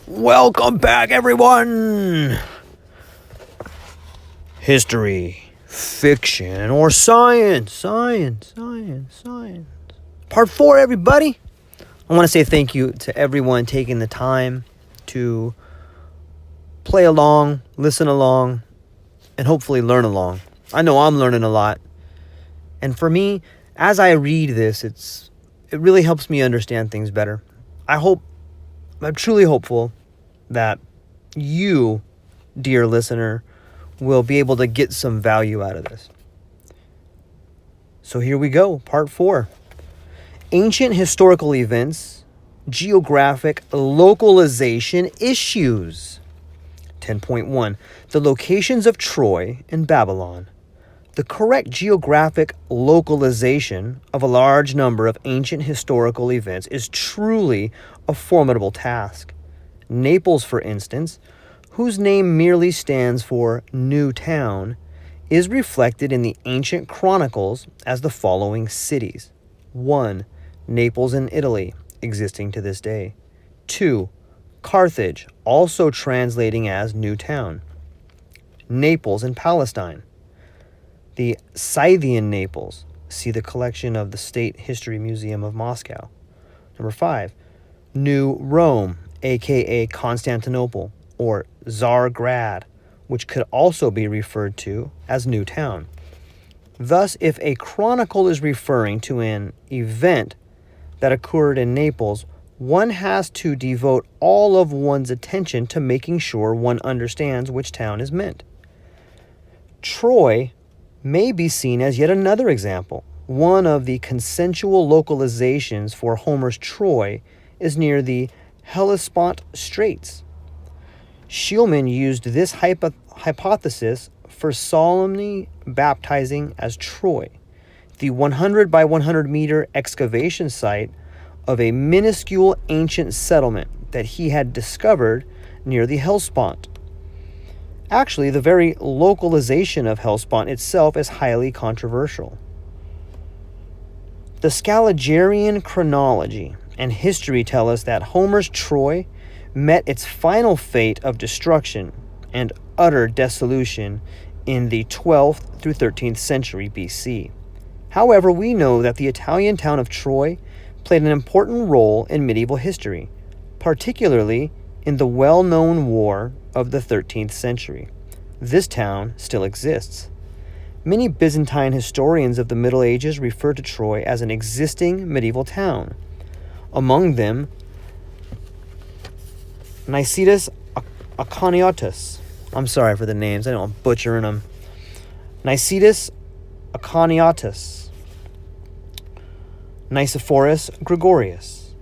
Welcome back, everyone! History, fiction, or science. Science. Part 4, everybody. I want to say thank you to everyone taking the time to play along, listen along, and hopefully learn along. I know I'm learning a lot. And for me, as I read this, it really helps me understand things better. I'm truly hopeful that you, dear listener, will be able to get some value out of this. So here we go, part 4. Ancient historical events, geographic localization issues. 10.1. The locations of Troy and Babylon. The correct geographic localization of a large number of ancient historical events is truly a formidable task. Naples, for instance, whose name merely stands for New Town, is reflected in the ancient chronicles as the following cities. 1. Naples in Italy, existing to this day. 2. Carthage, also translating as New Town. Naples in Palestine. The Scythian Naples, see the collection of the State History Museum of Moscow. Number 5. New Rome, aka Constantinople, or Tsargrad, which could also be referred to as New Town. Thus, if a chronicle is referring to an event that occurred in Naples, one has to devote all of one's attention to making sure one understands which town is meant. Troy may be seen as yet another example. One of the consensual localizations for Homer's Troy is near the Hellespont Straits. Schielman used this hypothesis for solemnly baptizing as Troy, the 100 by 100 meter excavation site of a minuscule ancient settlement that he had discovered near the Hellespont. Actually, the very localization of Hellespont itself is highly controversial. The Scaligerrian chronology and history tell us that Homer's Troy met its final fate of destruction and utter dissolution in the 12th through 13th century BC. However, we know that the Italian town of Troy played an important role in medieval history, particularly in the well-known war of the 13th century. This town still exists. Many Byzantine historians of the Middle Ages refer to Troy as an existing medieval town. Among them, Nicetas Aconiotus. I'm sorry for the names, I know I'm butchering them. Nicetas Aconiotus. Nicephorus Gregorius.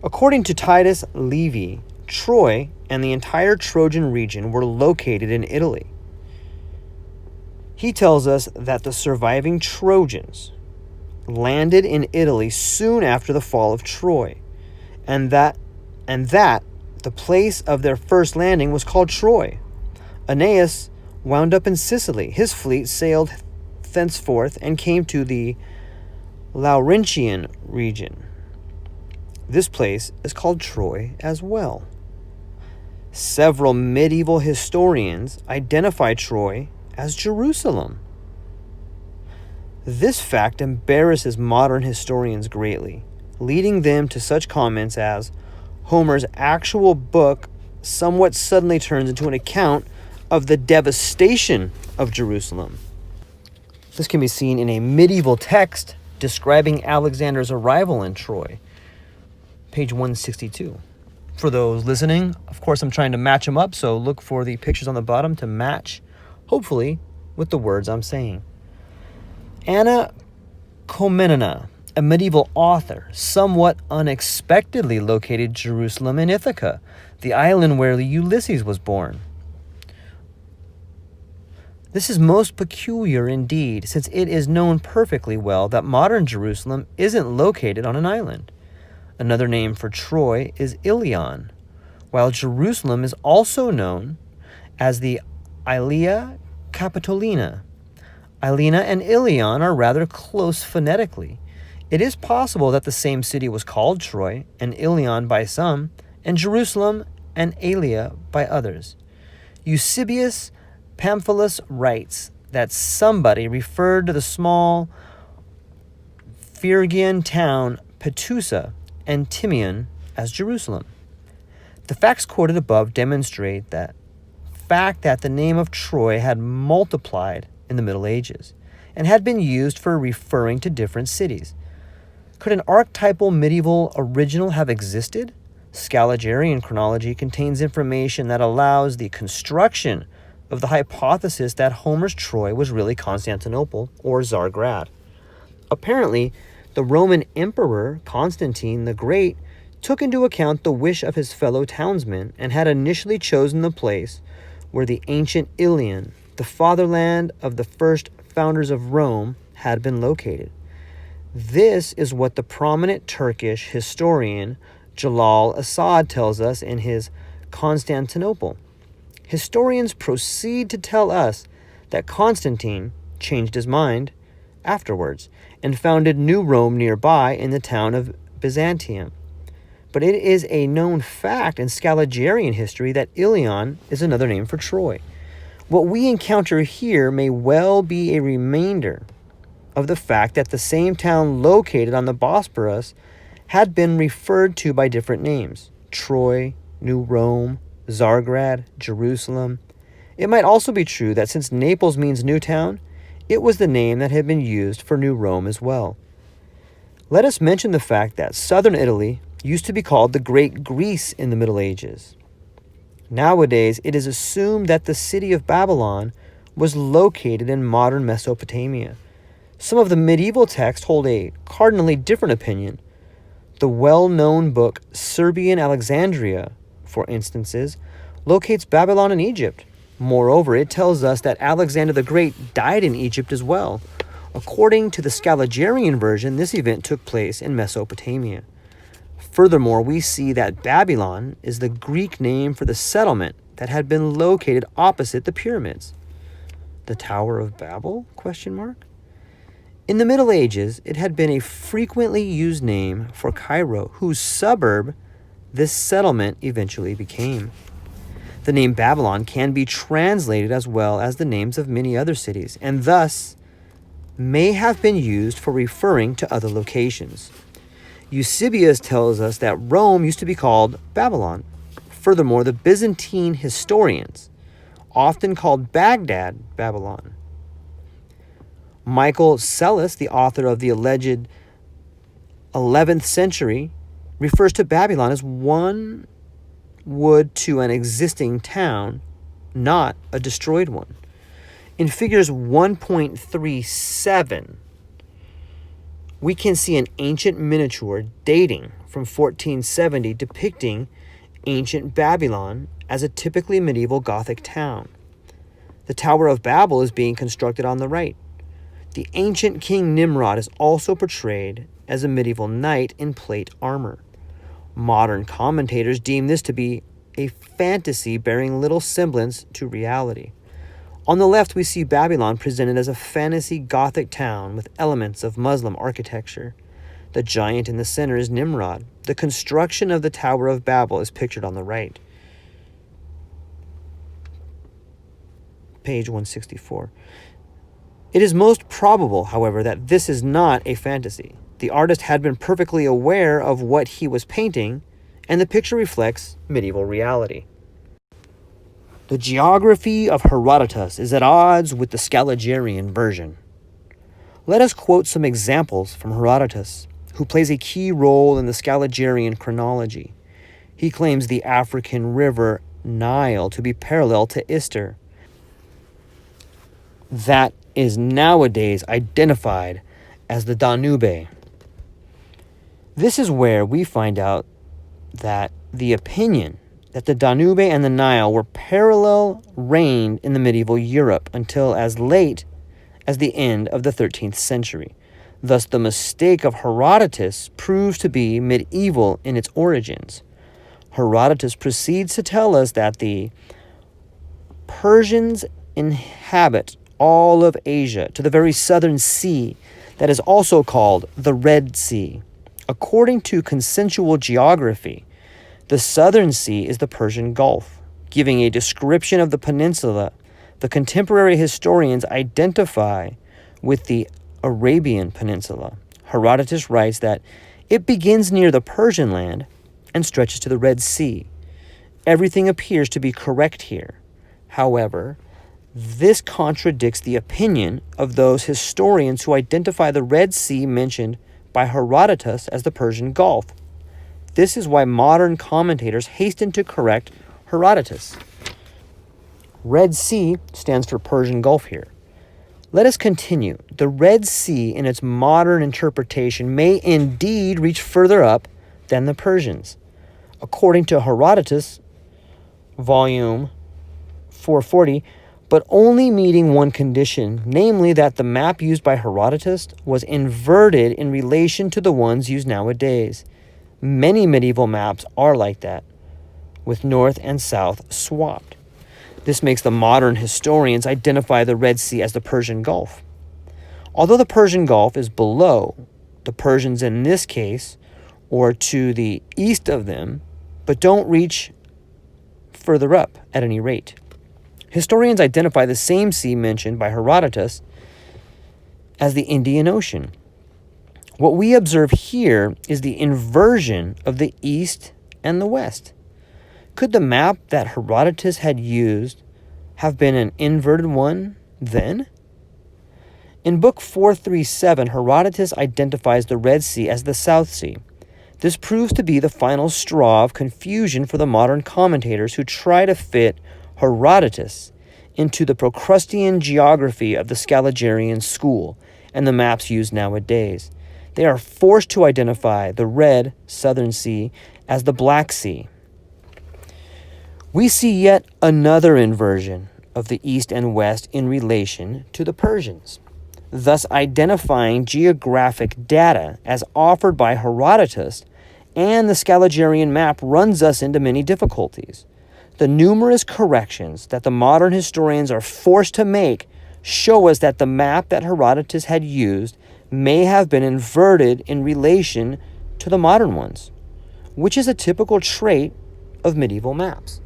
According to Titus Livy, Troy and the entire Trojan region were located in Italy. He tells us that the surviving Trojans landed in Italy soon after the fall of Troy, and that the place of their first landing was called Troy. Aeneas wound up in Sicily. His fleet sailed thenceforth and came to the Laurentian region. This place is called Troy as well. Several medieval historians identify Troy as Jerusalem. This fact embarrasses modern historians greatly, leading them to such comments as, Homer's actual book somewhat suddenly turns into an account of the devastation of Jerusalem. This can be seen in a medieval text describing Alexander's arrival in Troy, page 162. For those listening, of course, I'm trying to match them up, so look for the pictures on the bottom to match, hopefully, with the words I'm saying. Anna Komnena, a medieval author, somewhat unexpectedly located Jerusalem in Ithaca, the island where Ulysses was born. This is most peculiar indeed, since it is known perfectly well that modern Jerusalem isn't located on an island. Another name for Troy is Ilion, while Jerusalem is also known as the Aelia Capitolina. Aelina and Ilion are rather close phonetically. It is possible that the same city was called Troy and Ilion by some, and Jerusalem and Aelia by others. Eusebius Pamphilus writes that somebody referred to the small Phrygian town Petusa and Timian as Jerusalem. The facts quoted above demonstrate that fact that the name of Troy had multiplied in the Middle Ages and had been used for referring to different cities. Could an archetypal medieval original have existed? Scaligerine chronology contains information that allows the construction of the hypothesis that Homer's Troy was really Constantinople or Tsargrad. Apparently, the Roman Emperor Constantine the Great took into account the wish of his fellow townsmen and had initially chosen the place where the ancient Ilion, the fatherland of the first founders of Rome, had been located. This is what the prominent Turkish historian Jalal Assad tells us in his Constantinople. Historians proceed to tell us that Constantine changed his mind afterwards and founded New Rome nearby in the town of Byzantium. But it is a known fact in Scaligerine history that Ilion is another name for Troy. What we encounter here may well be a remainder of the fact that the same town located on the Bosporus had been referred to by different names: Troy, New Rome, Tsargrad, Jerusalem. It might also be true that since Naples means new town, it was the name that had been used for New Rome as well. Let us mention the fact that southern Italy used to be called the Great Greece in the Middle Ages. Nowadays, it is assumed that the city of Babylon was located in modern Mesopotamia. Some of the medieval texts hold a cardinally different opinion. The well-known book Serbian Alexandria, for instances, locates Babylon in Egypt. Moreover, it tells us that Alexander the Great died in Egypt as well. According to the Scaligerine version, this event took place in Mesopotamia. Furthermore, we see that Babylon is the Greek name for the settlement that had been located opposite the pyramids. The Tower of Babel? In the Middle Ages, it had been a frequently used name for Cairo, whose suburb this settlement eventually became. The name Babylon can be translated as well as the names of many other cities, and thus may have been used for referring to other locations. Eusebius tells us that Rome used to be called Babylon. Furthermore, the Byzantine historians often called Baghdad Babylon. Michael Sellis, the author of the alleged 11th century, refers to Babylon as one would to an existing town, not a destroyed one. In figures 1.37, we can see an ancient miniature dating from 1470 depicting ancient Babylon as a typically medieval Gothic town. The Tower of Babel is being constructed on the right. The ancient King Nimrod is also portrayed as a medieval knight in plate armor. Modern commentators deem this to be a fantasy bearing little semblance to reality. On the left, we see Babylon presented as a fantasy Gothic town with elements of Muslim architecture. The giant in the center is Nimrod. The construction of the Tower of Babel is pictured on the right. Page 164. It is most probable, however, that this is not a fantasy. The artist had been perfectly aware of what he was painting, and the picture reflects medieval reality. The geography of Herodotus is at odds with the Scaligerine version. Let us quote some examples from Herodotus, who plays a key role in the Scaligerine chronology. He claims the African river Nile to be parallel to Ister. That is nowadays identified as the Danube. This is where we find out that the opinion that the Danube and the Nile were parallel reigned in the medieval Europe until as late as the end of the 13th century. Thus, the mistake of Herodotus proves to be medieval in its origins. Herodotus proceeds to tell us that the Persians inhabit all of Asia to the very southern sea that is also called the Red Sea. According to consensual geography, The southern sea is the Persian Gulf, giving a description of the peninsula the contemporary historians identify with the Arabian Peninsula. Herodotus writes that it begins near the Persian land and stretches to the Red Sea. Everything appears to be correct here. However, this contradicts the opinion of those historians who identify the Red Sea mentioned by Herodotus as the Persian Gulf. This is why modern commentators hasten to correct Herodotus. Red Sea stands for Persian Gulf here. Let us continue. The Red Sea, in its modern interpretation, may indeed reach further up than the Persians. According to Herodotus, volume 440, but only meeting one condition, namely that the map used by Herodotus was inverted in relation to the ones used nowadays. Many medieval maps are like that, with north and south swapped. This makes the modern historians identify the Red Sea as the Persian Gulf. Although the Persian Gulf is below the Persians in this case, or to the east of them, but don't reach further up at any rate. Historians identify the same sea mentioned by Herodotus as the Indian Ocean. What we observe here is the inversion of the east and the west. Could the map that Herodotus had used have been an inverted one then? In Book 437, Herodotus identifies the Red Sea as the South Sea. This proves to be the final straw of confusion for the modern commentators who try to fit Herodotus into the Procrustean geography of the Scaligerrian school and the maps used nowadays. They are forced to identify the Red Southern Sea as the Black Sea. We see yet another inversion of the East and West in relation to the Persians. Thus, identifying geographic data as offered by Herodotus and the Scaligerrian map runs us into many difficulties. The numerous corrections that the modern historians are forced to make show us that the map that Herodotus had used may have been inverted in relation to the modern ones, which is a typical trait of medieval maps.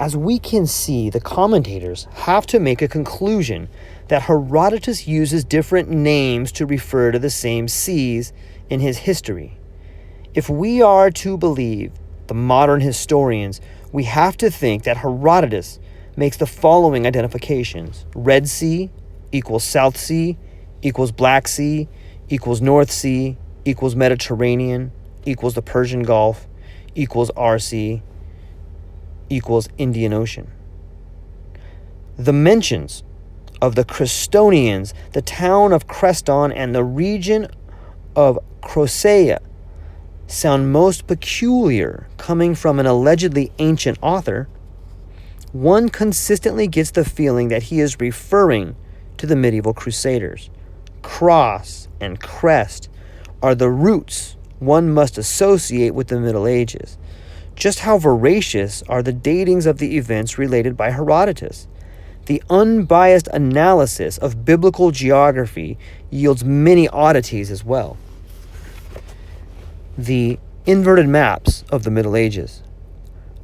As we can see, the commentators have to make a conclusion that Herodotus uses different names to refer to the same seas in his history. If we are to believe the modern historians, we have to think that Herodotus makes the following identifications: Red Sea equals South Sea equals Black Sea equals North Sea equals Mediterranean equals the Persian Gulf equals our sea equals Indian Ocean. The mentions of the Crestonians, the town of Creston, and the region of Crocea sound most peculiar coming from an allegedly ancient author. One consistently gets the feeling that he is referring to the medieval crusaders. Cross and crest are the roots one must associate with the Middle Ages. Just how veracious are the datings of the events related by Herodotus? The unbiased analysis of biblical geography yields many oddities as well. The inverted maps of the Middle Ages.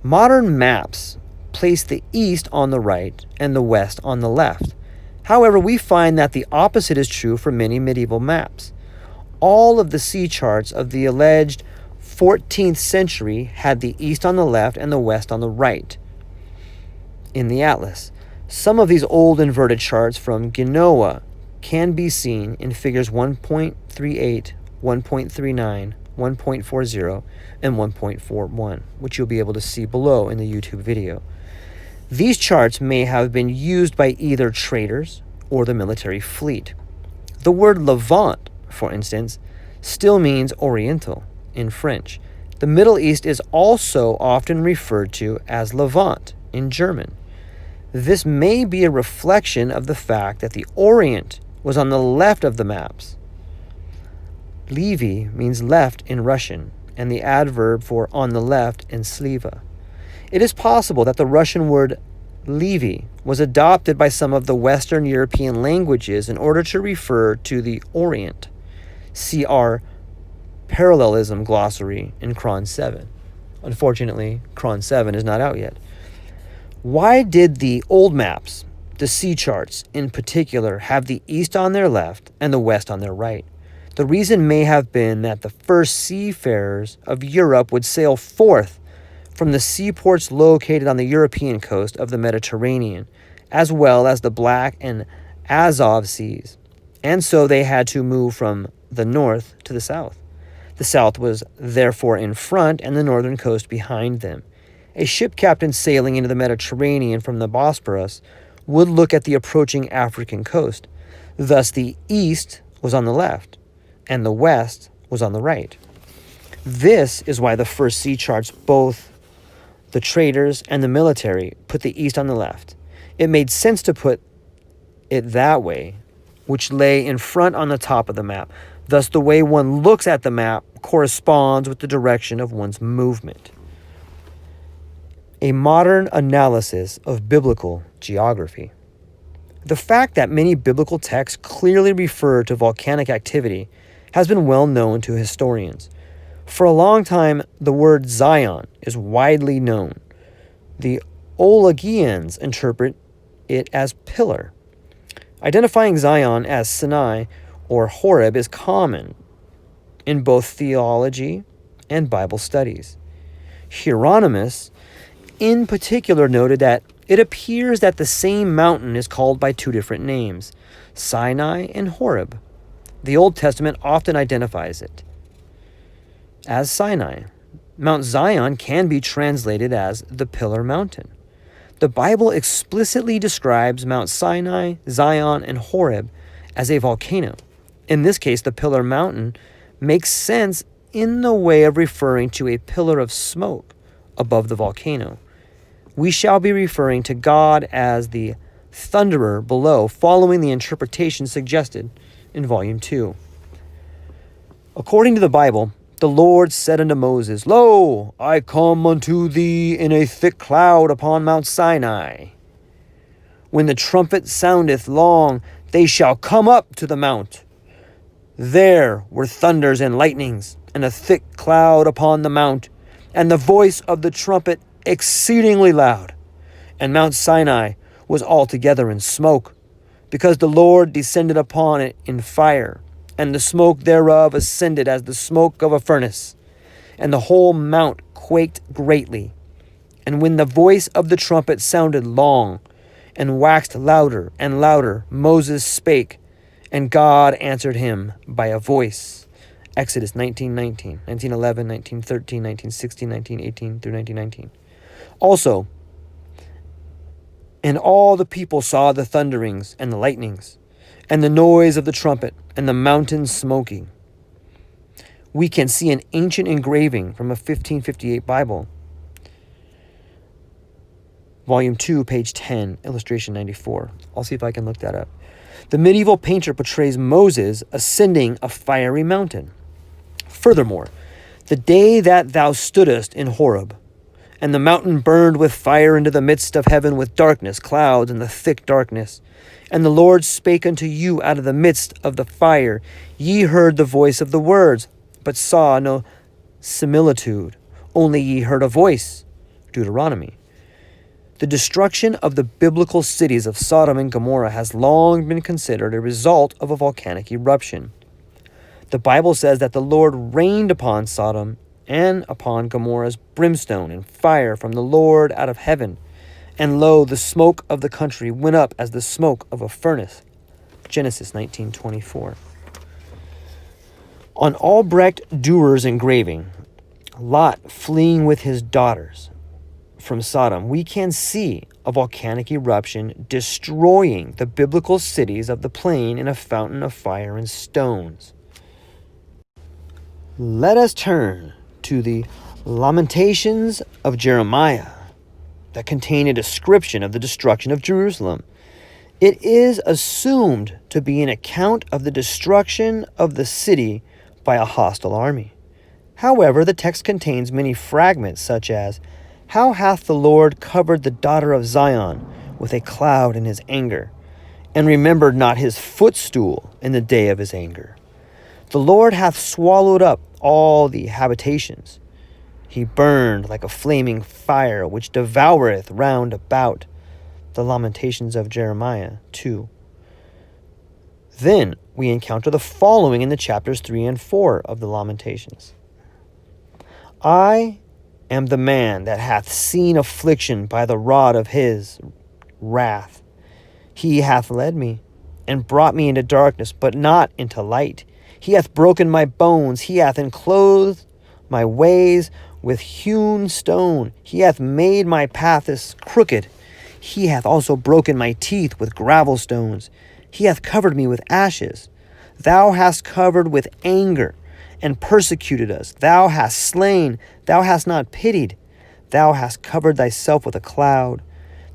Modern maps place the east on the right and the west on the left. However, we find that the opposite is true for many medieval maps. All of the sea charts of the alleged 14th century had the east on the left and the west on the right in the atlas. Some of these old inverted charts from Genoa can be seen in figures 1.38, 1.39, 1.40, and 1.41, which you'll be able to see below in the YouTube video. These charts may have been used by either traders or the military fleet. The word Levant, for instance, still means Oriental in French. The Middle East is also often referred to as Levant in German. This may be a reflection of the fact that the Orient was on the left of the maps. Levy means left in Russian, and the adverb for on the left in Sliva. It is possible that the Russian word Levy was adopted by some of the Western European languages in order to refer to the Orient. See our parallelism glossary in Chron 7. Unfortunately, Cron 7 is not out yet. Why did the old maps, the sea charts in particular, have the east on their left and the west on their right? The reason may have been that the first seafarers of Europe would sail forth from the seaports located on the European coast of the Mediterranean, as well as the Black and Azov seas, and so they had to move from the north to the south. The south was therefore in front and the northern coast behind them. A ship captain sailing into the Mediterranean from the Bosporus would look at the approaching African coast. Thus the east was on the left and the west was on the right. This is why the first sea charts, both the traders and the military, put the east on the left. It made sense to put it that way, which lay in front on the top of the map. Thus, the way one looks at the map corresponds with the direction of one's movement. A modern analysis of biblical geography. The fact that many biblical texts clearly refer to volcanic activity has been well known to historians. For a long time, the word Zion is widely known. The Olagians interpret it as pillar. Identifying Zion as Sinai or Horeb is common in both theology and Bible studies. Herodotus, in particular, noted that it appears that the same mountain is called by two different names, Sinai and Horeb. The Old Testament often identifies it as Sinai. Mount Zion can be translated as the Pillar Mountain. The Bible explicitly describes Mount Sinai, Zion, and Horeb as a volcano. In this case, the Pillar Mountain makes sense in the way of referring to a pillar of smoke above the volcano. We shall be referring to God as the thunderer below, following the interpretation suggested in Volume 2. According to the Bible, the Lord said unto Moses, Lo, I come unto thee in a thick cloud upon Mount Sinai. When the trumpet soundeth long, they shall come up to the mount. There were thunders and lightnings, and a thick cloud upon the mount, and the voice of the trumpet exceedingly loud. And Mount Sinai was altogether in smoke, because the Lord descended upon it in fire, and the smoke thereof ascended as the smoke of a furnace. And the whole mount quaked greatly. And when the voice of the trumpet sounded long, and waxed louder and louder, Moses spake, and God answered him by a voice. Exodus 19:19, 19:11, 19:13, 19:16, 19:18 through 19:19. Also, and all the people saw the thunderings and the lightnings, and the noise of the trumpet, and the mountains smoking. We can see an ancient engraving from a 1558 Bible. Volume 2, page 10, illustration 94. I'll see if I can look that up. The medieval painter portrays Moses ascending a fiery mountain. Furthermore, the day that thou stoodest in Horeb, and the mountain burned with fire into the midst of heaven with darkness, clouds, and the thick darkness. And the Lord spake unto you out of the midst of the fire. Ye heard the voice of the words, but saw no similitude. Only ye heard a voice. Deuteronomy. The destruction of the biblical cities of Sodom and Gomorrah has long been considered a result of a volcanic eruption. The Bible says that the Lord rained upon Sodom and upon Gomorrah's brimstone and fire from the Lord out of heaven. And lo, the smoke of the country went up as the smoke of a furnace. Genesis 19:24. On Albrecht Dürer's engraving, Lot fleeing with his daughters from Sodom, we can see a volcanic eruption destroying the biblical cities of the plain in a fountain of fire and stones. Let us turn to the Lamentations of Jeremiah that contain a description of the destruction of Jerusalem. It is assumed to be an account of the destruction of the city by a hostile army. However, the text contains many fragments such as, How hath the Lord covered the daughter of Zion with a cloud in his anger, and remembered not his footstool in the day of his anger? The Lord hath swallowed up all the habitations. He burned like a flaming fire which devoureth round about. The Lamentations of Jeremiah 2. Then we encounter the following in the chapters 3 and 4 of the Lamentations. I am the man that hath seen affliction by the rod of his wrath. He hath led me and brought me into darkness, but not into light. He hath broken my bones. He hath enclosed my ways with hewn stone. He hath made my paths crooked. He hath also broken my teeth with gravel stones. He hath covered me with ashes. Thou hast covered with anger and persecuted us. Thou hast slain. Thou hast not pitied. Thou hast covered thyself with a cloud.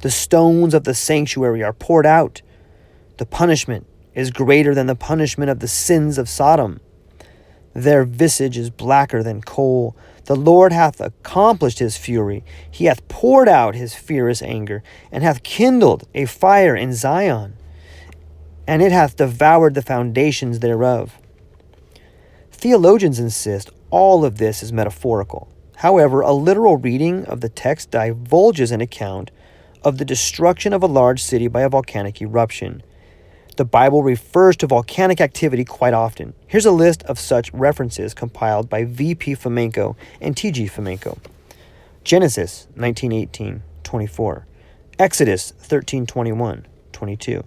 The stones of the sanctuary are poured out. The punishment is greater than the punishment of the sins of Sodom. Their visage is blacker than coal. The Lord hath accomplished his fury. He hath poured out his fierce anger, and hath kindled a fire in Zion, and it hath devoured the foundations thereof. Theologians insist all of this is metaphorical. However, a literal reading of the text divulges an account of the destruction of a large city by a volcanic eruption. The Bible refers to volcanic activity quite often. Here's a list of such references compiled by V.P. Fomenko and T.G. Fomenko. Genesis 19:18-24, Exodus 13:21, 22,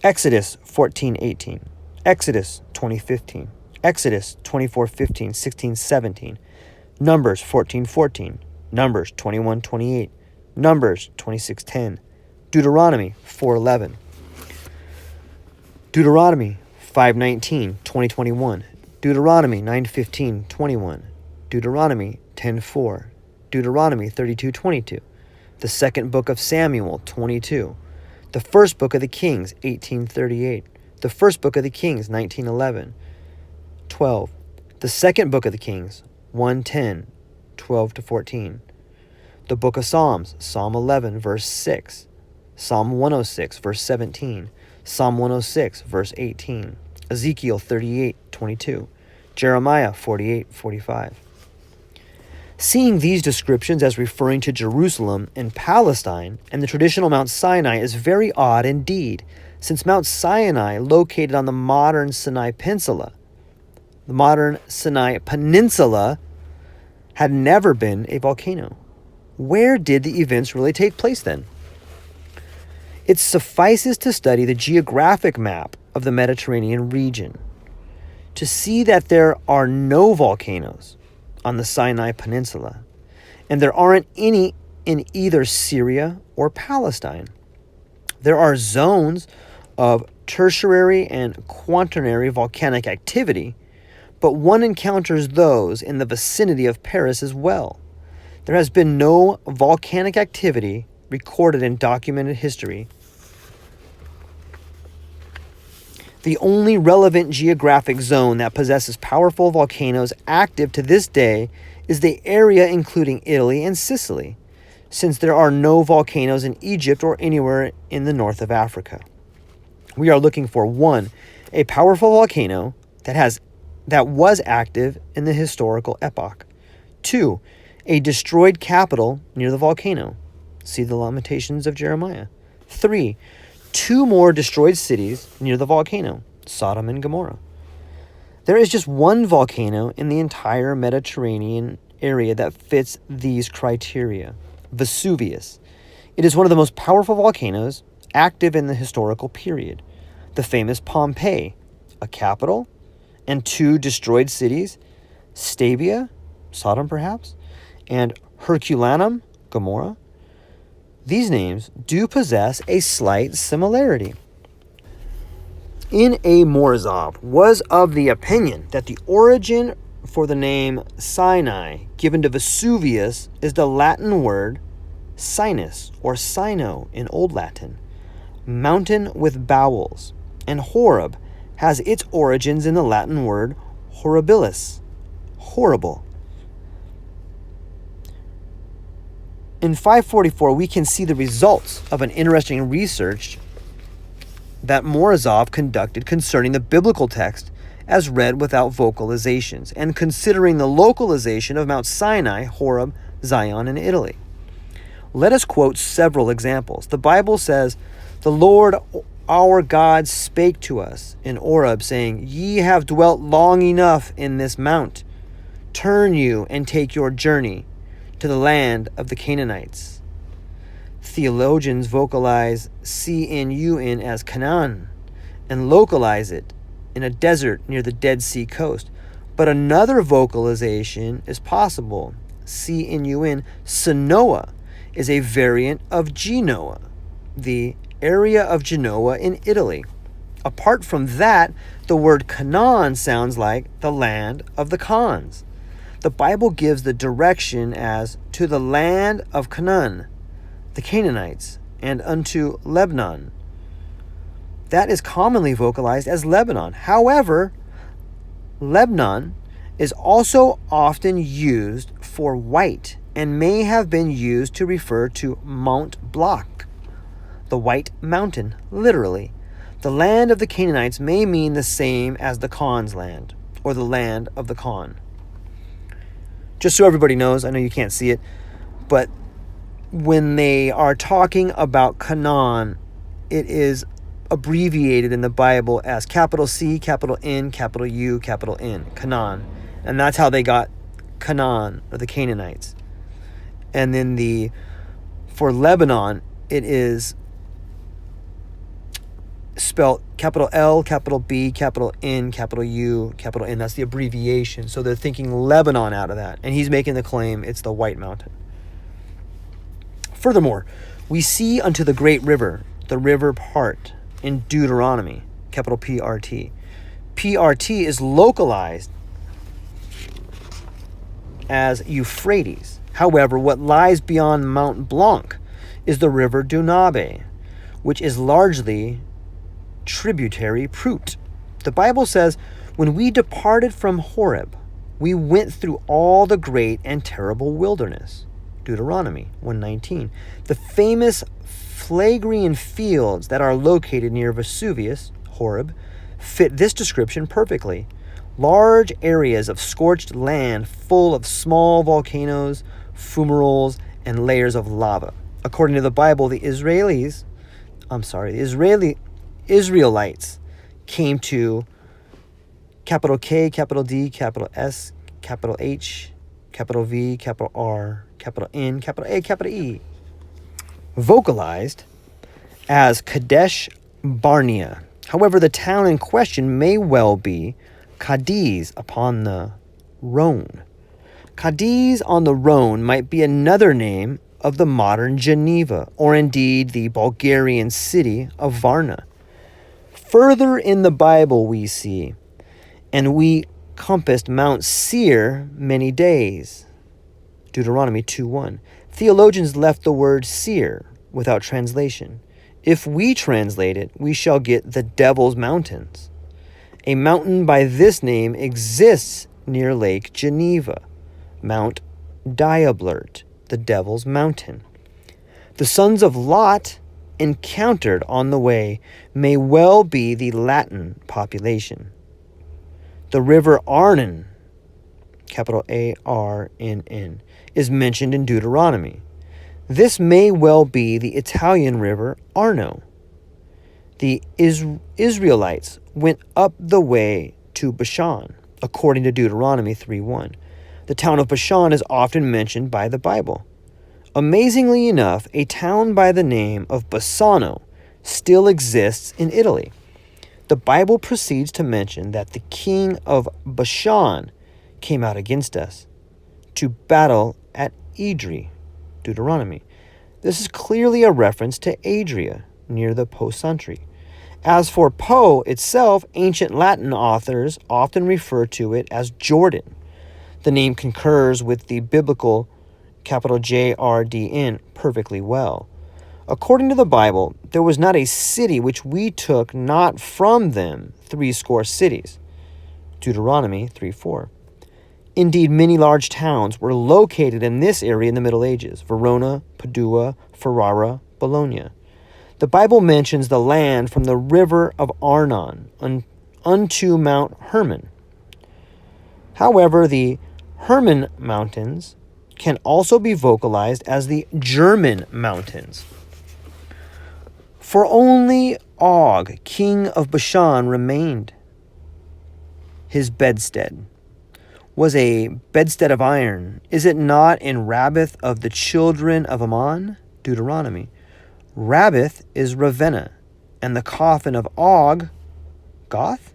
Exodus 14:18, Exodus 20:15, Exodus 24:15, 16, 17, Numbers 14:14, Numbers 21:28, Numbers 26:10, Deuteronomy 4:11, Deuteronomy 5:19, 20:21, Deuteronomy 9:15-21, Deuteronomy 10:4, Deuteronomy 32:22, the second book of Samuel 22, the first book of the Kings 18:38, the first book of the Kings 19:11, 12, the second book of the Kings 1:10, 12-14, the book of Psalms, Psalm 11 verse 6, Psalm 106 verse 17, Psalm 106 verse 18, Ezekiel 38:22, Jeremiah 48:45. Seeing these descriptions as referring to Jerusalem and Palestine and the traditional Mount Sinai is very odd indeed, since Mount Sinai, located on the modern Sinai Peninsula, had never been a volcano. Where did the events really take place then? It suffices to study the geographic map of the Mediterranean region to see that there are no volcanoes on the Sinai Peninsula, and there aren't any in either Syria or Palestine. There are zones of tertiary and quaternary volcanic activity, but one encounters those in the vicinity of Paris as well. There has been no volcanic activity recorded in documented history. The only relevant geographic zone that possesses powerful volcanoes active to this day is the area including Italy and Sicily, since there are no volcanoes in Egypt or anywhere in the north of Africa. We are looking for 1, a powerful volcano that was active in the historical epoch. 2, a destroyed capital near the volcano. See the Lamentations of Jeremiah. 3, 2 more destroyed cities near the volcano, Sodom and Gomorrah. There is just one volcano in the entire Mediterranean area that fits these criteria, Vesuvius. It is one of the most powerful volcanoes active in the historical period. The famous Pompeii, a capital, and 2 destroyed cities, Stabia, Sodom perhaps, and Herculaneum, Gomorrah. These names do possess a slight similarity. N.A. Morozov was of the opinion that the origin for the name Sinai given to Vesuvius is the Latin word sinus or sino in Old Latin, mountain with bowels, and Horeb has its origins in the Latin word horribilis, horrible. In 544, we can see the results of an interesting research that Morozov conducted concerning the biblical text as read without vocalizations, and considering the localization of Mount Sinai, Horeb, Zion, and Italy. Let us quote several examples. The Bible says, "The Lord our God spake to us in Horeb, saying, Ye have dwelt long enough in this mount. Turn you and take your journey to the land of the Canaanites." Theologians vocalize CNUN as Canaan and localize it in a desert near the Dead Sea coast. But another vocalization is possible. CNUN, Sanoa, is a variant of Genoa, the area of Genoa in Italy. Apart from that, the word Canaan sounds like the land of the Khans. The Bible gives the direction as to the land of Canaan, the Canaanites, and unto Lebanon. That is commonly vocalized as Lebanon. However, Lebanon is also often used for white and may have been used to refer to Mount Blanc, the White Mountain, literally. The land of the Canaanites may mean the same as the Khan's land, or the land of the Khan. Just so everybody knows, I know you can't see it, but when they are talking about Canaan, it is abbreviated in the Bible as capital C, capital N, capital U, capital N, Canaan. And that's how they got Canaan, or the Canaanites. And then for Lebanon, it is spelled capital L, capital B, capital N, capital U, capital N. That's the abbreviation. So they're thinking Lebanon out of that. And he's making the claim it's the White Mountain. Furthermore, we see unto the great river, the river part, in Deuteronomy, capital PRT. PRT is localized as Euphrates. However, what lies beyond Mount Blanc is the river Dunabe, which is largely tributary Prut. The Bible says, "When we departed from Horeb, we went through all the great and terrible wilderness." Deuteronomy 1:19. The famous Phlegraean fields that are located near Vesuvius, Horeb, fit this description perfectly. Large areas of scorched land full of small volcanoes, fumaroles, and layers of lava. According to the Bible, the Israelites came to capital K, capital D, capital S, capital H, capital V, capital R, capital N, capital A, capital E, vocalized as Kadesh Barnea. However, the town in question may well be Cadiz upon the Rhone. Cadiz on the Rhone might be another name of the modern Geneva, or indeed the Bulgarian city of Varna. Further in the Bible we see, "And we compassed Mount Seir many days." Deuteronomy 2:1. Theologians left the word Seir without translation. If we translate it, we shall get the Devil's Mountains. A mountain by this name exists near Lake Geneva, Mount Diablert, the Devil's Mountain. The sons of Lot encountered on the way may well be the Latin population. The river Arnon, capital Arnn, is mentioned in Deuteronomy. This may well be the Italian river Arno. The Israelites went up the way to Bashan, according to Deuteronomy 3:1. The town of Bashan is often mentioned by the Bible. Amazingly enough, a town by the name of Bassano still exists in Italy. The Bible proceeds to mention that the king of Bashan came out against us to battle at Edrei, Deuteronomy. This is clearly a reference to Adria, near the Po Country. As for Po itself, ancient Latin authors often refer to it as Jordan. The name concurs with the biblical capital JRDN perfectly well. According to the Bible, there was not a city which we took not from them 80 cities. Deuteronomy 3:4. Indeed, many large towns were located in this area in the Middle Ages: Verona, Padua, Ferrara, Bologna. The Bible mentions the land from the river of Arnon unto Mount Hermon. However, the Hermon Mountains can also be vocalized as the German Mountains. For only Og, king of Bashan, remained. His bedstead was a bedstead of iron. Is it not in Rabbath of the children of Ammon? Deuteronomy. Rabbath is Ravenna, and the coffin of Og, Goth,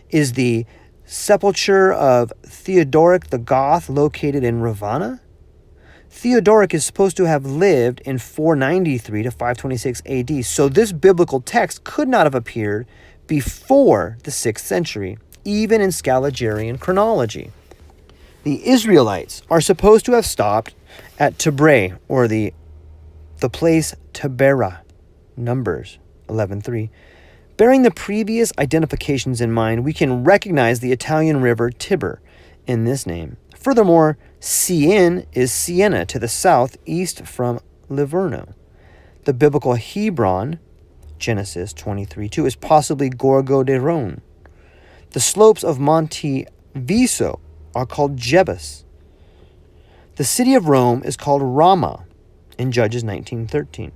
is the sepulchre of Theodoric the Goth located in Ravenna. Theodoric is supposed to have lived in 493 to 526 AD, so this biblical text could not have appeared before the 6th century, even in Scaligean chronology. The Israelites are supposed to have stopped at Tabrei, or the place Taberah, Numbers 11:3. Bearing the previous identifications in mind, we can recognize the Italian river Tiber in this name. Furthermore, Siene is Siena to the southeast from Livorno. The biblical Hebron, Genesis 23:2, is possibly Gorgo de Ron. The slopes of Monte Viso are called Jebus. The city of Rome is called Ramah in Judges 19:13.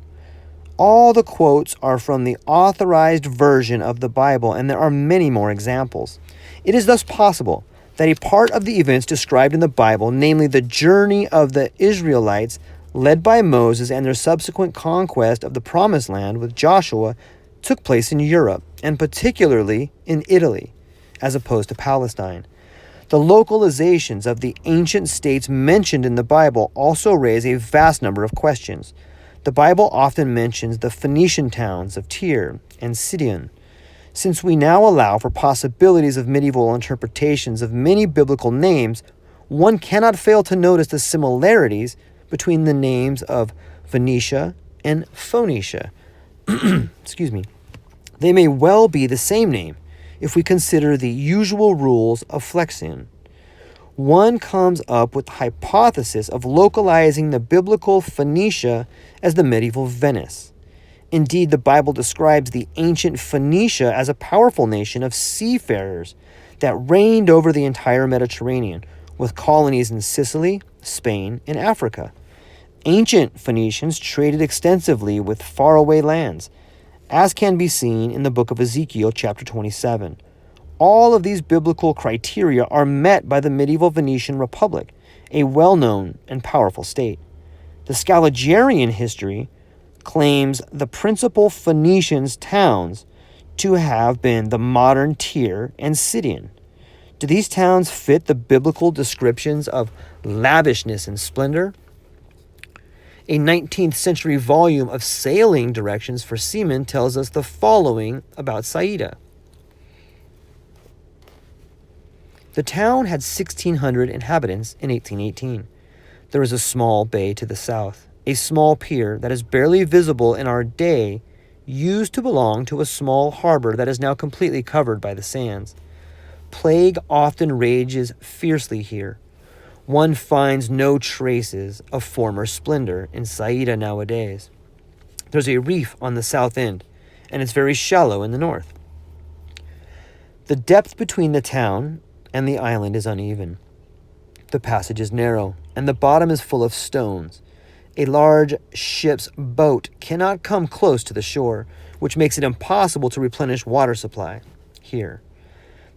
All the quotes are from the authorized version of the Bible, and there are many more examples. It is thus possible that a part of the events described in the Bible, namely the journey of the Israelites led by Moses and their subsequent conquest of the Promised Land with Joshua, took place in Europe, and particularly in Italy, as opposed to Palestine. The localizations of the ancient states mentioned in the Bible also raise a vast number of questions. The Bible often mentions the Phoenician towns of Tyre and Sidon. Since we now allow for possibilities of medieval interpretations of many biblical names, one cannot fail to notice the similarities between the names of Venetia and Phoenicia. Excuse me. They may well be the same name if we consider the usual rules of flexion. One comes up with the hypothesis of localizing the biblical Phoenicia as the medieval Venice. Indeed, the Bible describes the ancient Phoenicia as a powerful nation of seafarers that reigned over the entire Mediterranean, with colonies in Sicily, Spain, and Africa. Ancient Phoenicians traded extensively with faraway lands, as can be seen in the book of Ezekiel, chapter 27. All of these biblical criteria are met by the medieval Venetian Republic, a well-known and powerful state. The Scaligean history claims the principal Phoenician towns to have been the modern Tyre and Sidon. Do these towns fit the biblical descriptions of lavishness and splendor? A 19th century volume of sailing directions for seamen tells us the following about Saida. The town had 1,600 inhabitants in 1818. There is a small bay to the south, a small pier that is barely visible in our day, used to belong to a small harbor that is now completely covered by the sands. Plague often rages fiercely here. One finds no traces of former splendor in Saida nowadays. There's a reef on the south end, and it's very shallow in the north. The depth between the town and the island is uneven. The passage is narrow, and the bottom is full of stones. A large ship's boat cannot come close to the shore, which makes it impossible to replenish water supply here.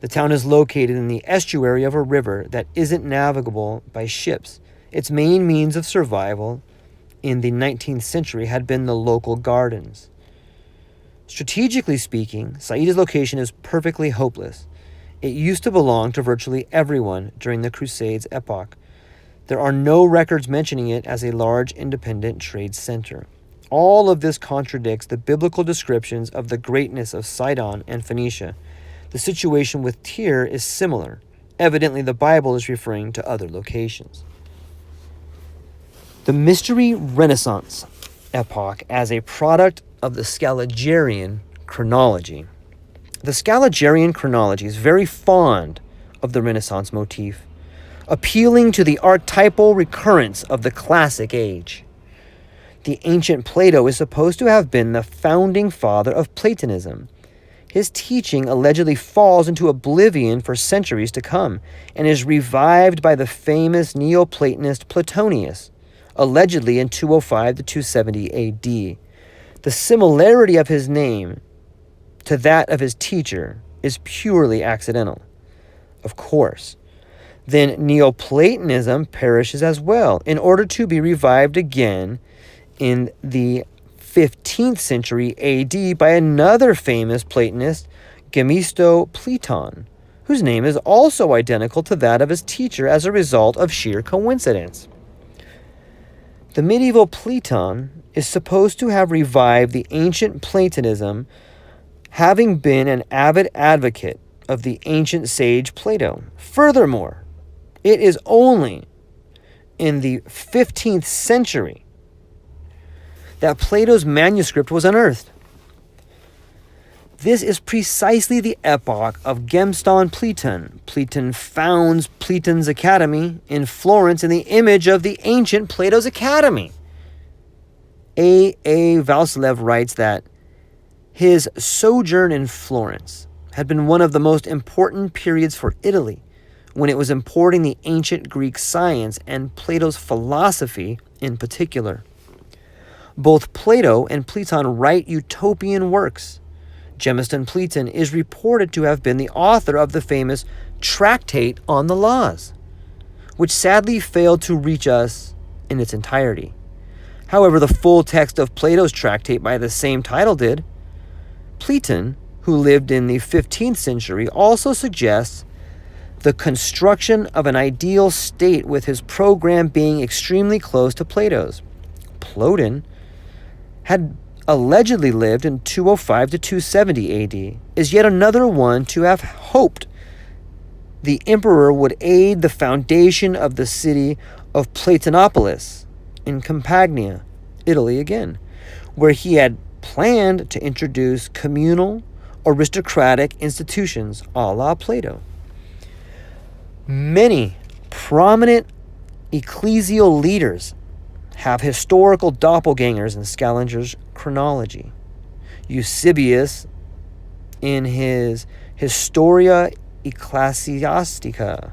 The town is located in the estuary of a river that isn't navigable by ships. Its main means of survival in the 19th century had been the local gardens. Strategically speaking, Saida's location is perfectly hopeless. It used to belong to virtually everyone during the Crusades epoch. There are no records mentioning it as a large independent trade center. All of this contradicts the biblical descriptions of the greatness of Sidon and Phoenicia. The situation with Tyre is similar. Evidently, the Bible is referring to other locations. The Mystery Renaissance epoch as a product of the Scaligean chronology. The Scaligean chronology is very fond of the Renaissance motif, appealing to the archetypal recurrence of the classic age. The ancient Plato is supposed to have been the founding father of Platonism. his teaching allegedly falls into oblivion for centuries to come and is revived by the famous Neoplatonist Plotinus, allegedly in 205 to 270 AD. The similarity of his name to that of his teacher is purely accidental. Of course, then Neoplatonism perishes as well, in order to be revived again in the 15th century AD by another famous Platonist, Platon, whose name is also identical to that of his teacher as a result of sheer coincidence. The medieval Platon is supposed to have revived the ancient Platonism, having been an avid advocate of the ancient sage Plato. Furthermore, it is only in the 15th century that Plato's manuscript was unearthed. This is precisely the epoch of Gemston Platon. Platon founds Platon's Academy in Florence in the image of the ancient Plato's Academy. A. Vassiliev writes that his sojourn in Florence had been one of the most important periods for Italy, when it was importing the ancient Greek science and Plato's philosophy in particular. Both Plato and Platon write utopian works. Gemston Platon is reported to have been the author of the famous Tractate on the Laws, which sadly failed to reach us in its entirety. However, the full text of Plato's tractate by the same title did. Platon, who lived in the 15th century, also suggests the construction of an ideal state, with his program being extremely close to Plato's. Platon had allegedly lived in 205 to 270 AD, is yet another one to have hoped the emperor would aid the foundation of the city of Platonopolis in Campania, Italy again, where he had planned to introduce communal aristocratic institutions a la Plato. Many prominent ecclesial leaders have historical doppelgangers in Scaliger's chronology. Eusebius, in his Historia Ecclesiastica,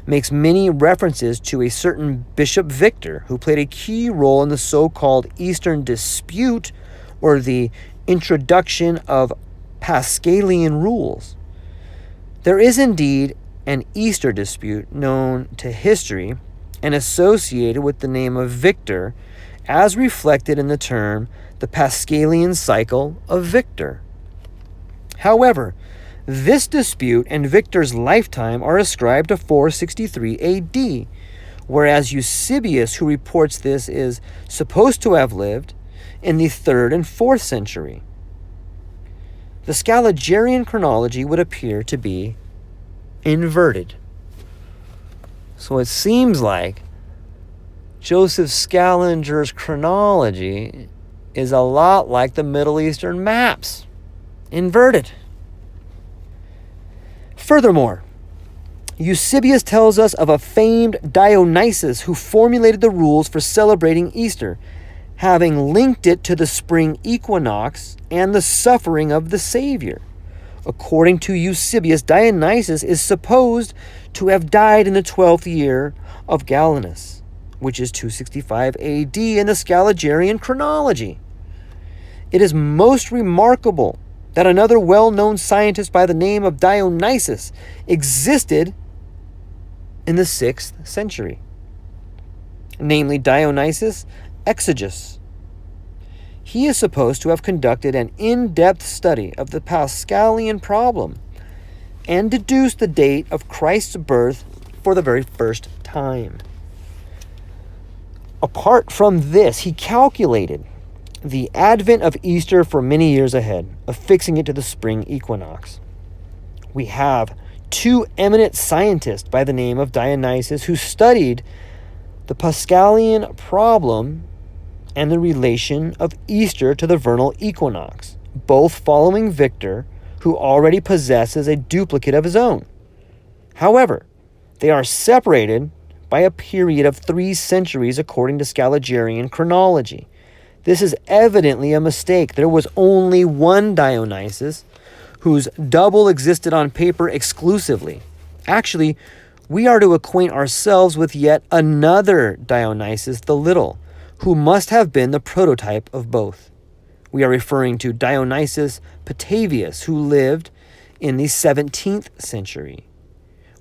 makes many references to a certain Bishop Victor, who played a key role in the so-called Eastern dispute, or the introduction of Paschalian rules. There is indeed an Easter dispute known to history and associated with the name of Victor, as reflected in the term the Paschalian cycle of Victor. However, this dispute and Victor's lifetime are ascribed to 463 AD, whereas Eusebius, who reports this, is supposed to have lived in the 3rd and 4th century. The Scaligerian chronology would appear to be inverted. So it seems like Joseph Scaliger's chronology is a lot like the Middle Eastern maps, inverted. Furthermore, Eusebius tells us of a famed Dionysus who formulated the rules for celebrating Easter, having linked it to the spring equinox and the suffering of the Savior. According to Eusebius, Dionysus is supposed to have died in the 12th year of Galenus, which is 265 AD in the Scaligerian chronology. It is most remarkable that another well-known scientist by the name of Dionysus existed in the 6th century, namely Dionysus Exiguus. He is supposed to have conducted an in-depth study of the Paschalian problem and deduced the date of Christ's birth for the very first time. Apart from this, he calculated the advent of Easter for many years ahead, affixing it to the spring equinox. We have two eminent scientists by the name of Dionysus who studied the Paschalian problem and the relation of Easter to the vernal equinox, both following Victor, who already possesses a duplicate of his own. However, they are separated by a period of 3 centuries according to Scaligerian chronology. This is evidently a mistake. There was only one Dionysus whose double existed on paper exclusively. Actually, we are to acquaint ourselves with yet another Dionysius the Little, who must have been the prototype of both. We are referring to Dionysius Petavius, who lived in the 17th century.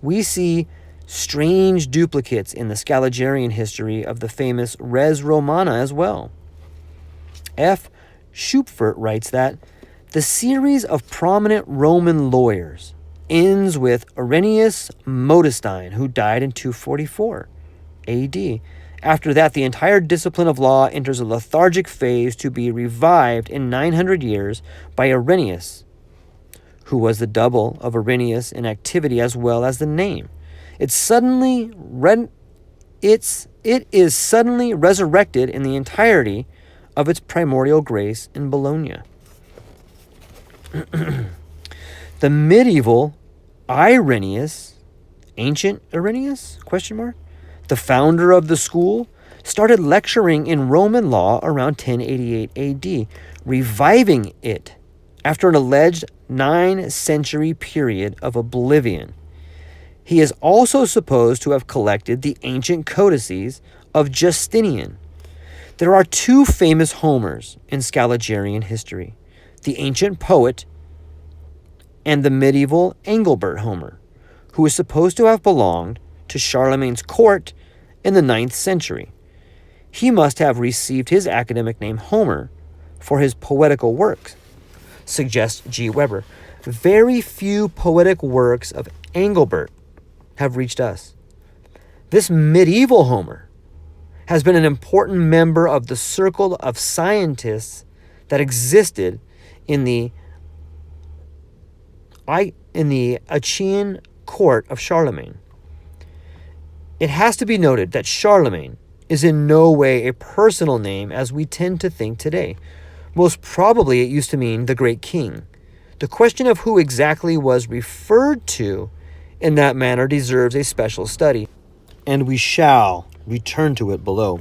We see strange duplicates in the Scaligerine history of the famous Res Romana as well. F. Schupfert writes that the series of prominent Roman lawyers ends with Irenaeus Modestine, who died in 244 AD. After that, the entire discipline of law enters a lethargic phase to be revived in 900 years by Irenaeus, who was the double of Irenaeus in activity as well as the name. It is suddenly resurrected in the entirety of its primordial grace in Bologna. The medieval Irenaeus, ancient Irenaeus, the founder of the school, started lecturing in Roman law around 1088 AD, reviving it after an alleged 9-century period of oblivion. He is also supposed to have collected the ancient codices of Justinian. There are two famous Homers in Scaligerine history, the ancient poet and the medieval Engelbert Homer, who is supposed to have belonged to Charlemagne's court in the 9th century. He must have received his academic name Homer for his poetical works, suggests G. Weber. Very few poetic works of Engelbert have reached us. This medieval Homer has been an important member of the circle of scientists that existed in the Achaean court of Charlemagne. It has to be noted that Charlemagne is in no way a personal name as we tend to think today. Most probably it used to mean the great king. The question of who exactly was referred to in that manner deserves a special study, and we shall return to it below.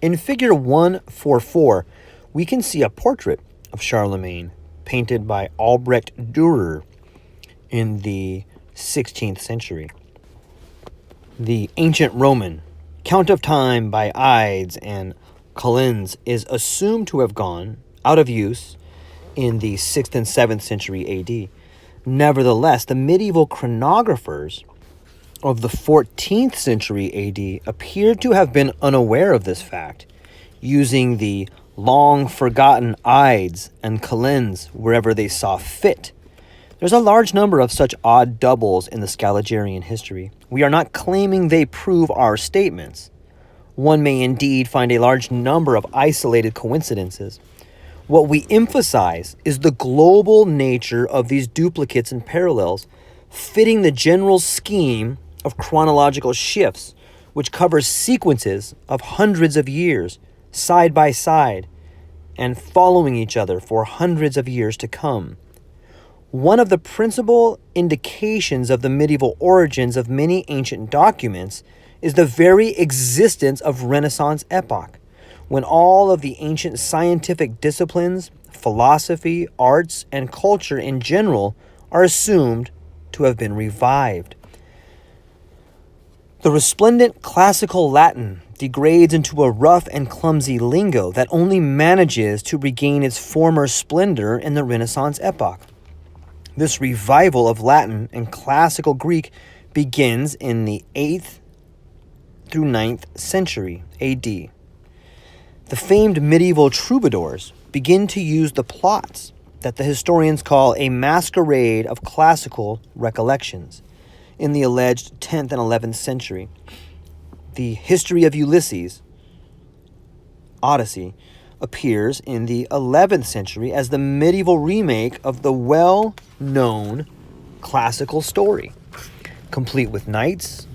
In figure 144, we can see a portrait of Charlemagne painted by Albrecht Dürer in the 16th century. The ancient Roman count of time by Ides and Calends is assumed to have gone out of use in the 6th and 7th century AD. Nevertheless, the medieval chronographers of the 14th century AD appeared to have been unaware of this fact, using the long-forgotten Ides and Calends wherever they saw fit. There's a large number of such odd doubles in the Scaligerine history. We are not claiming they prove our statements. One may indeed find a large number of isolated coincidences. What we emphasize is the global nature of these duplicates and parallels, fitting the general scheme of chronological shifts, which covers sequences of hundreds of years, side by side, and following each other for hundreds of years to come. One of the principal indications of the medieval origins of many ancient documents is the very existence of Renaissance epoch, when all of the ancient scientific disciplines, philosophy, arts, and culture in general are assumed to have been revived. The resplendent classical Latin degrades into a rough and clumsy lingo that only manages to regain its former splendor in the Renaissance epoch. This revival of Latin and classical Greek begins in the 8th through 9th century AD. The famed medieval troubadours begin to use the plots that the historians call a masquerade of classical recollections in the alleged 10th and 11th century. The history of Ulysses, Odyssey, appears in the 11th century as the medieval remake of the well-known classical story, complete with knights,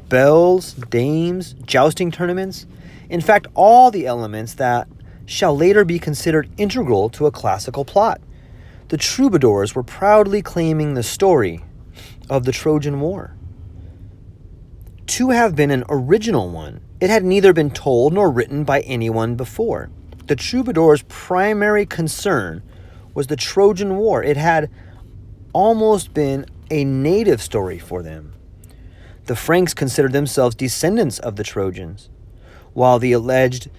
bells, dames, jousting tournaments, in fact, all the elements that shall later be considered integral to a classical plot. The troubadours were proudly claiming the story of the Trojan War. To have been an original one, it had neither been told nor written by anyone before. The troubadours' primary concern was the Trojan War. It had almost been a native story for them. The Franks considered themselves descendants of the Trojans, while the alleged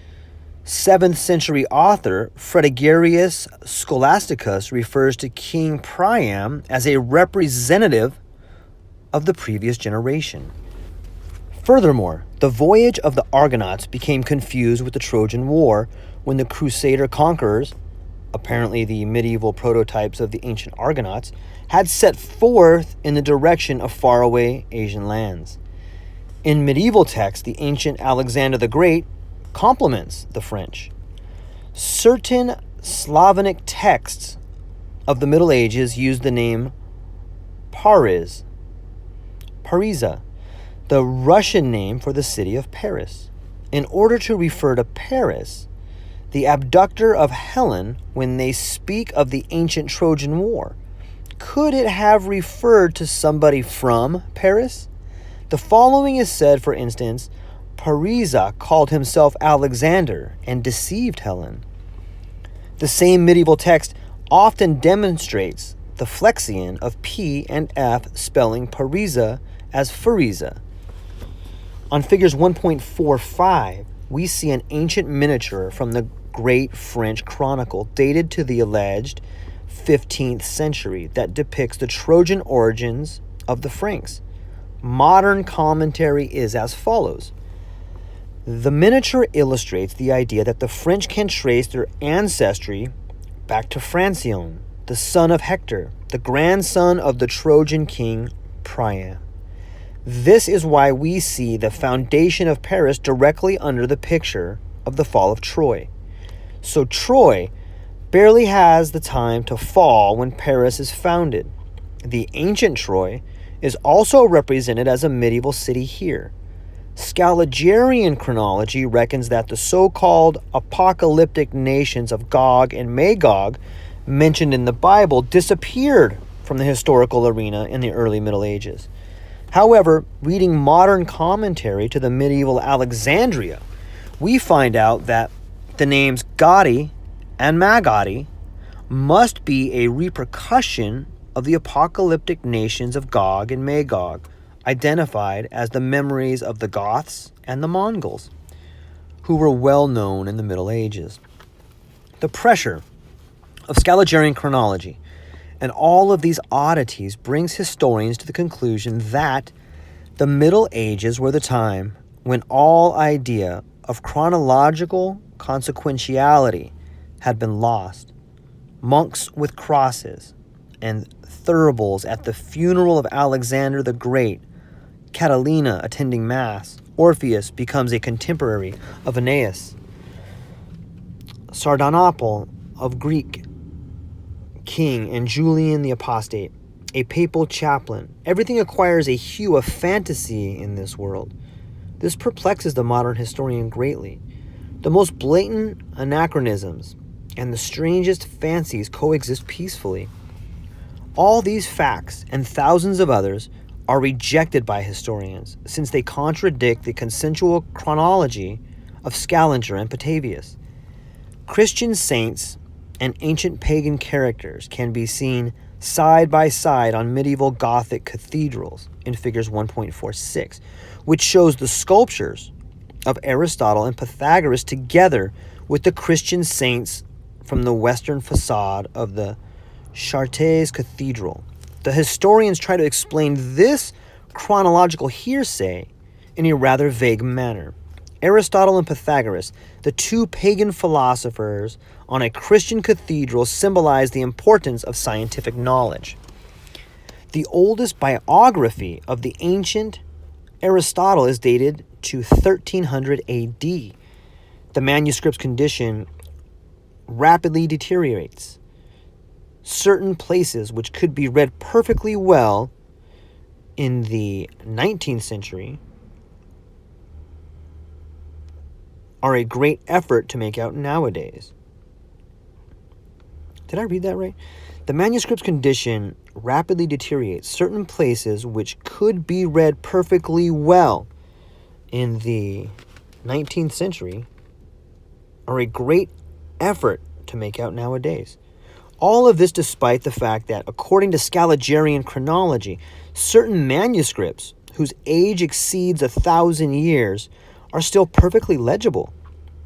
7th century author Fredegarius Scholasticus refers to King Priam as a representative of the previous generation. Furthermore, the voyage of the Argonauts became confused with the Trojan War when the Crusader conquerors, apparently the medieval prototypes of the ancient Argonauts, had set forth in the direction of faraway Asian lands. In medieval texts, the ancient Alexander the Great compliments the French. Certain Slavonic texts of the Middle Ages use the name Parisa, the Russian name for the city of Paris, in order to refer to Paris, the abductor of Helen, when they speak of the ancient Trojan War. Could it have referred to somebody from Paris? The following is said, for instance, Parisa called himself Alexander and deceived Helen. The same medieval text often demonstrates the flexion of P and F spelling Parisa as Farisa. On figures 1.45, we see an ancient miniature from the Great French Chronicle dated to the alleged 15th century that depicts the Trojan origins of the Franks. Modern commentary is as follows. The miniature illustrates the idea that the French can trace their ancestry back to Francion, the son of Hector, the grandson of the Trojan king Priam. This is why we see the foundation of Paris directly under the picture of the fall of Troy. So Troy barely has the time to fall when Paris is founded. The ancient Troy is also represented as a medieval city here. Scaligerrian chronology reckons that the so-called apocalyptic nations of Gog and Magog mentioned in the Bible disappeared from the historical arena in the early Middle Ages. However, reading modern commentary to the medieval Alexandria, we find out that the names Gadi and Magadi must be a repercussion of the apocalyptic nations of Gog and Magog, identified as the memories of the Goths and the Mongols, who were well known in the Middle Ages. The pressure of Scaligerrian chronology and all of these oddities brings historians to the conclusion that the Middle Ages were the time when all idea of chronological consequentiality had been lost. Monks with crosses and thuribles at the funeral of Alexander the Great, Catalina attending Mass, Orpheus becomes a contemporary of Aeneas, Sardanapal of Greek king and Julian the Apostate, a papal chaplain. Everything acquires a hue of fantasy in this world. This perplexes the modern historian greatly. The most blatant anachronisms and the strangest fancies coexist peacefully. All these facts and thousands of others are rejected by historians since they contradict the consensual chronology of Scaliger and Petavius. Christian saints and ancient pagan characters can be seen side by side on medieval Gothic cathedrals in figures 1.46, which shows the sculptures of Aristotle and Pythagoras together with the Christian saints from the western facade of the Chartres Cathedral. The historians try to explain this chronological hearsay in a rather vague manner. Aristotle and Pythagoras, the two pagan philosophers on a Christian cathedral, symbolize the importance of scientific knowledge. The oldest biography of the ancient Aristotle is dated to 1300 AD. The manuscript's condition rapidly deteriorates. Certain places which could be read perfectly well in the 19th century are a great effort to make out nowadays. Did I read that right? The manuscript's condition rapidly deteriorates. Certain places which could be read perfectly well in the 19th century are a great effort to make out nowadays. All of this despite the fact that, according to Scaligerrian chronology, certain manuscripts whose age exceeds 1,000 years are still perfectly legible,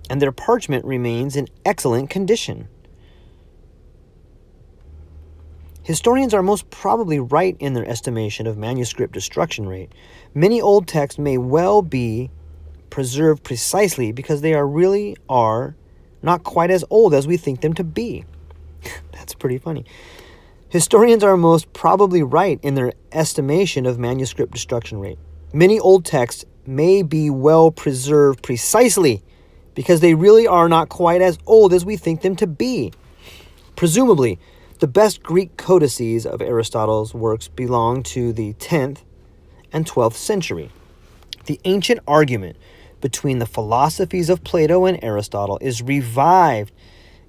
and their parchment remains in excellent condition. Historians are most probably right in their estimation of manuscript destruction rate. Many old texts may well be preserved precisely because they are not quite as old as we think them to be. That's pretty funny. Historians are most probably right in their estimation of manuscript destruction rate. Many old texts may be well preserved precisely because they really are not quite as old as we think them to be. Presumably, the best Greek codices of Aristotle's works belong to the 10th and 12th century. The ancient argument between the philosophies of Plato and Aristotle is revived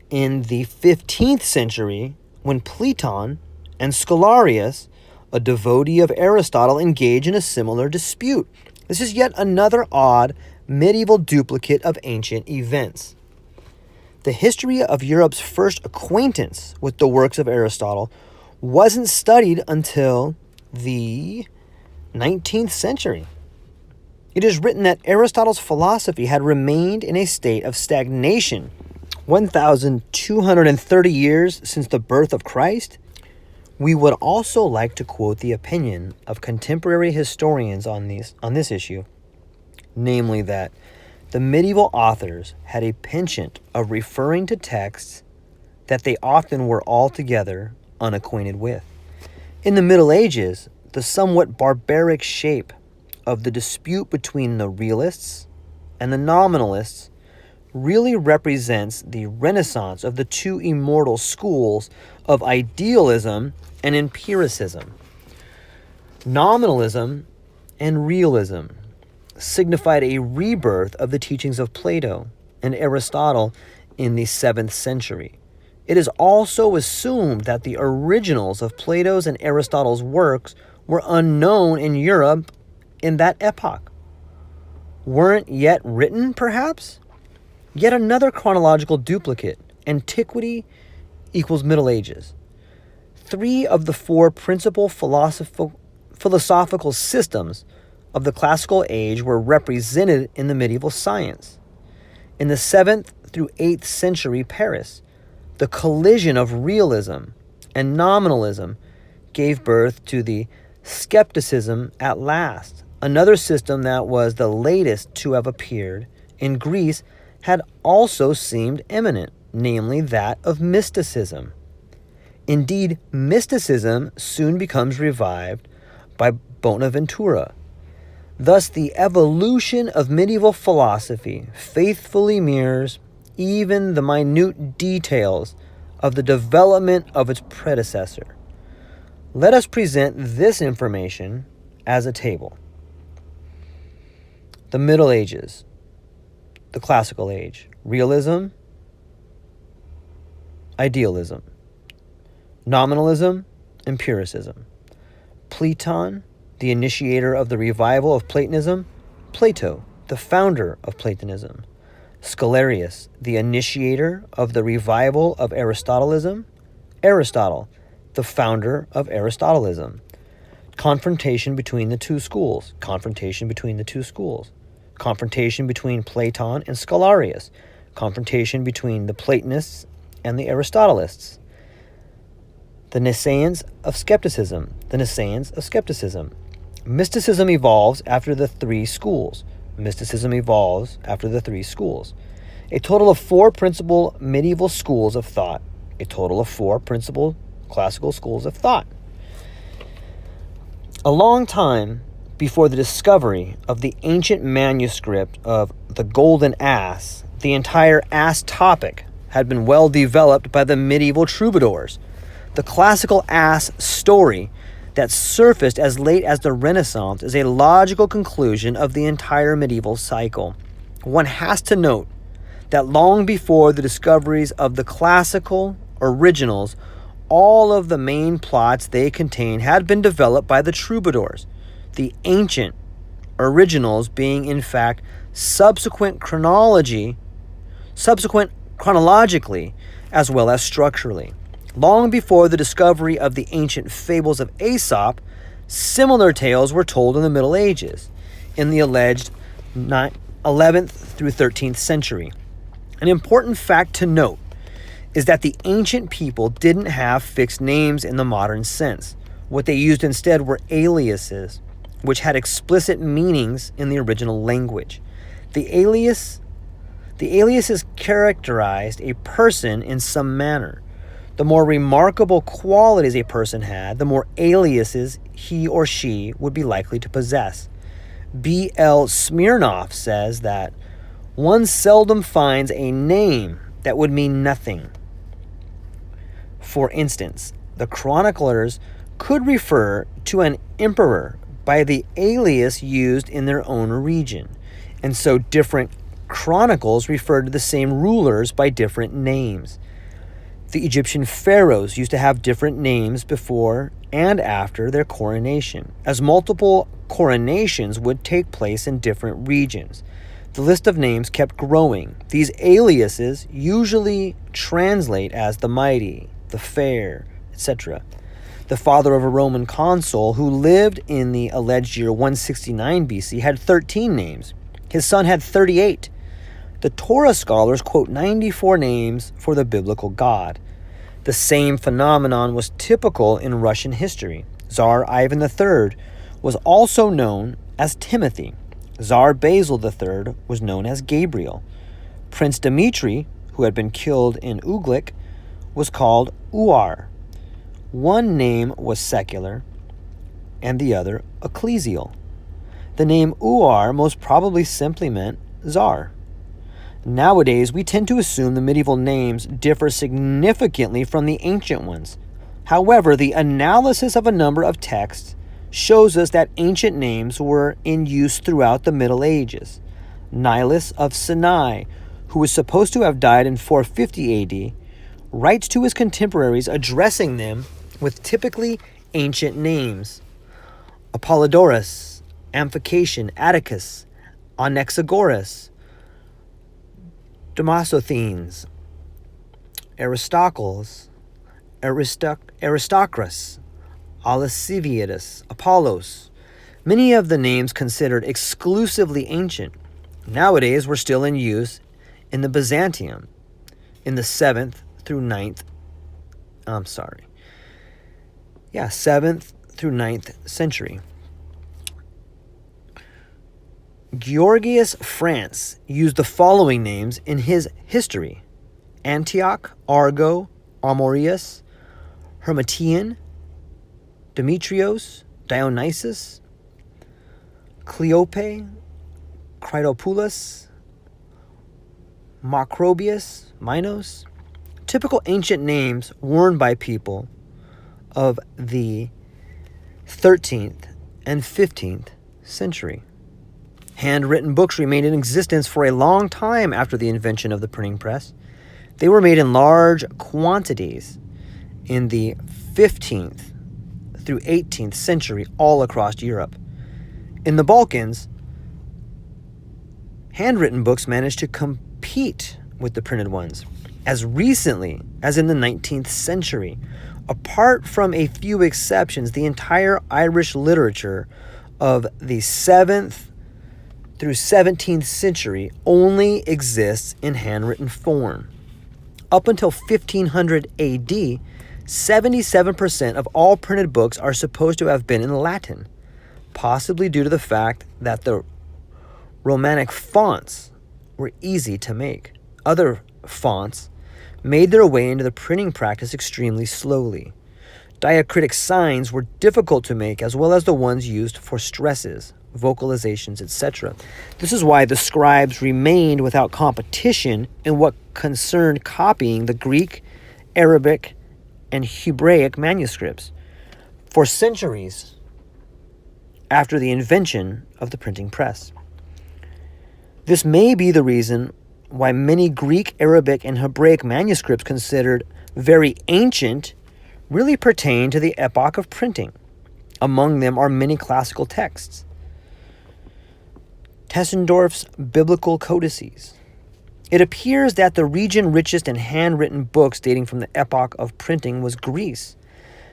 in the 15th century when Plato and Scholarius, a devotee of Aristotle, engage in a similar dispute. This is yet another odd medieval duplicate of ancient events. The history of Europe's first acquaintance with the works of Aristotle wasn't studied until the 19th century. It is written that Aristotle's philosophy had remained in a state of stagnation 1,230 years since the birth of Christ. We would also like to quote the opinion of contemporary historians on this issue, namely that the medieval authors had a penchant of referring to texts that they often were altogether unacquainted with. In the Middle Ages, the somewhat barbaric shape of the dispute between the realists and the nominalists really represents the renaissance of the two immortal schools of idealism and empiricism. Nominalism and realism signified a rebirth of the teachings of Plato and Aristotle in the 7th century. It is also assumed that the originals of Plato's and Aristotle's works were unknown in Europe in that epoch. Weren't yet written, perhaps? Yet another chronological duplicate. Antiquity equals Middle Ages. 3 of the 4 principal philosophical systems of the classical age were represented in the medieval science. In the 7th through 8th century Paris, the collision of realism and nominalism gave birth to the skepticism at last. Another system that was the latest to have appeared in Greece had also seemed imminent, namely that of mysticism. Indeed, mysticism soon becomes revived by Bonaventura. Thus, the evolution of medieval philosophy faithfully mirrors even the minute details of the development of its predecessor. Let us present this information as a table. The Middle Ages, the Classical Age, realism, idealism, nominalism, empiricism. Platon, the initiator of the revival of Platonism, Plato, the founder of Platonism. Scholarius, the initiator of the revival of Aristotelism, Aristotle, the founder of Aristotelism. Confrontation between the two schools, confrontation between the two schools. Confrontation between Platon and Scholarius, confrontation between the Platonists and the Aristotelists. The Nicaeans of skepticism, the Nicaeans of skepticism. Mysticism evolves after the 3 schools. Mysticism evolves after the 3 schools. A total of 4 principal medieval schools of thought. A total of 4 principal classical schools of thought. A long time before the discovery of the ancient manuscript of the Golden Ass, the entire ass topic had been well developed by the medieval troubadours. The classical ass story that surfaced as late as the Renaissance is a logical conclusion of the entire medieval cycle. One has to note that long before the discoveries of the classical originals, all of the main plots they contain had been developed by the troubadours, the ancient originals being in fact subsequent chronologically as well as structurally. Long before the discovery of the ancient fables of Aesop, similar tales were told in the Middle Ages, in the alleged 11th through 13th century. An important fact to note is that the ancient people didn't have fixed names in the modern sense. What they used instead were aliases, which had explicit meanings in the original language. The aliases characterized a person in some manner. The more remarkable qualities a person had, the more aliases he or she would be likely to possess. B.L. Smirnoff says that one seldom finds a name that would mean nothing. For instance, the chroniclers could refer to an emperor by the alias used in their own region, and so different chronicles refer to the same rulers by different names. The Egyptian pharaohs used to have different names before and after their coronation, as multiple coronations would take place in different regions. The list of names kept growing. These aliases usually translate as the mighty, the fair, etc. The father of a Roman consul who lived in the alleged year 169 BC had 13 names. His son had 38. The Torah scholars quote 94 names for the biblical God. The same phenomenon was typical in Russian history. Tsar Ivan III was also known as Timothy. Tsar Basil III was known as Gabriel. Prince Dmitri, who had been killed in Uglik, was called Uar. One name was secular and the other ecclesial. The name Uar most probably simply meant Tsar. Nowadays, we tend to assume the medieval names differ significantly from the ancient ones. However, the analysis of a number of texts shows us that ancient names were in use throughout the Middle Ages. Nilus of Sinai, who was supposed to have died in 450 AD, writes to his contemporaries addressing them with typically ancient names. Apollodorus, Amphication, Atticus, Anaxagoras, Demosthenes, Aristocles, Aristocrus, Alciviades, Apollos. Many of the names considered exclusively ancient nowadays were still in use in the Byzantium in the 7th through 9th century. Georgius France used the following names in his history: Antioch, Argo, Amorius, Hermatian, Demetrios, Dionysus, Cleope, Critopoulos, Macrobius, Minos. Typical ancient names worn by people of the 13th and 15th century. Handwritten books remained in existence for a long time after the invention of the printing press. They were made in large quantities in the 15th through 18th century all across Europe. In the Balkans, handwritten books managed to compete with the printed ones as recently as in the 19th century. Apart from a few exceptions, the entire Irish literature of the 7th through 17th century only exists in handwritten form. Up until 1500 AD, 77% of all printed books are supposed to have been in Latin, possibly due to the fact that the Romanic fonts were easy to make. Other fonts made their way into the printing practice extremely slowly. Diacritic signs were difficult to make, as well as the ones used for stresses, vocalizations, etc. This is why the scribes remained without competition in what concerned copying the Greek, Arabic, and Hebraic manuscripts for centuries after the invention of the printing press. This may be the reason why many Greek, Arabic, and Hebraic manuscripts considered very ancient really pertain to the epoch of printing. Among them are many classical texts. Tessendorf's Biblical Codices, It appears that the region richest in handwritten books dating from the epoch of printing was Greece,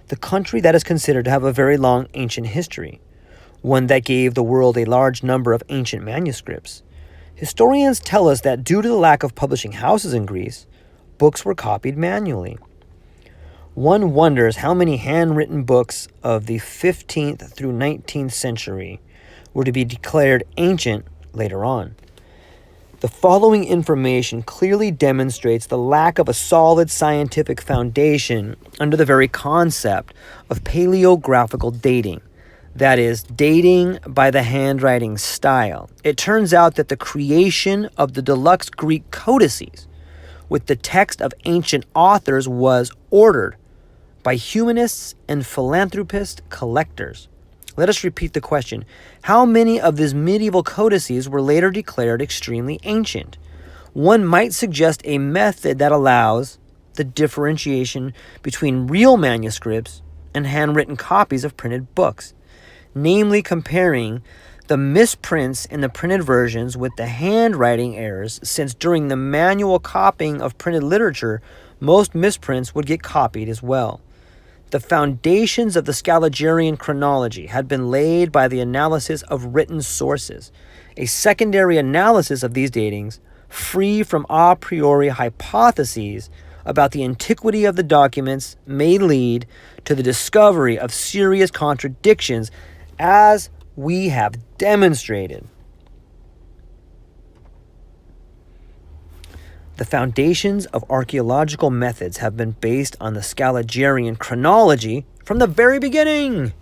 the country that is considered to have a very long ancient history, one that gave the world a large number of ancient manuscripts. Historians tell us that due to the lack of publishing houses in Greece, books were copied manually. One wonders how many handwritten books of the 15th through 19th century were to be declared ancient later on. The following information clearly demonstrates the lack of a solid scientific foundation under the very concept of paleographical dating, that is, dating by the handwriting style. It turns out that the creation of the deluxe Greek codices with the text of ancient authors was ordered by humanists and philanthropist collectors. Let us repeat the question. How many of these medieval codices were later declared extremely ancient? One might suggest a method that allows the differentiation between real manuscripts and handwritten copies of printed books, namely comparing the misprints in the printed versions with the handwriting errors, since during the manual copying of printed literature, most misprints would get copied as well. The foundations of the Scaligerine chronology had been laid by the analysis of written sources. A secondary analysis of these datings, free from a priori hypotheses about the antiquity of the documents, may lead to the discovery of serious contradictions, as we have demonstrated. The foundations of archaeological methods have been based on the Scaligerine chronology from the very beginning.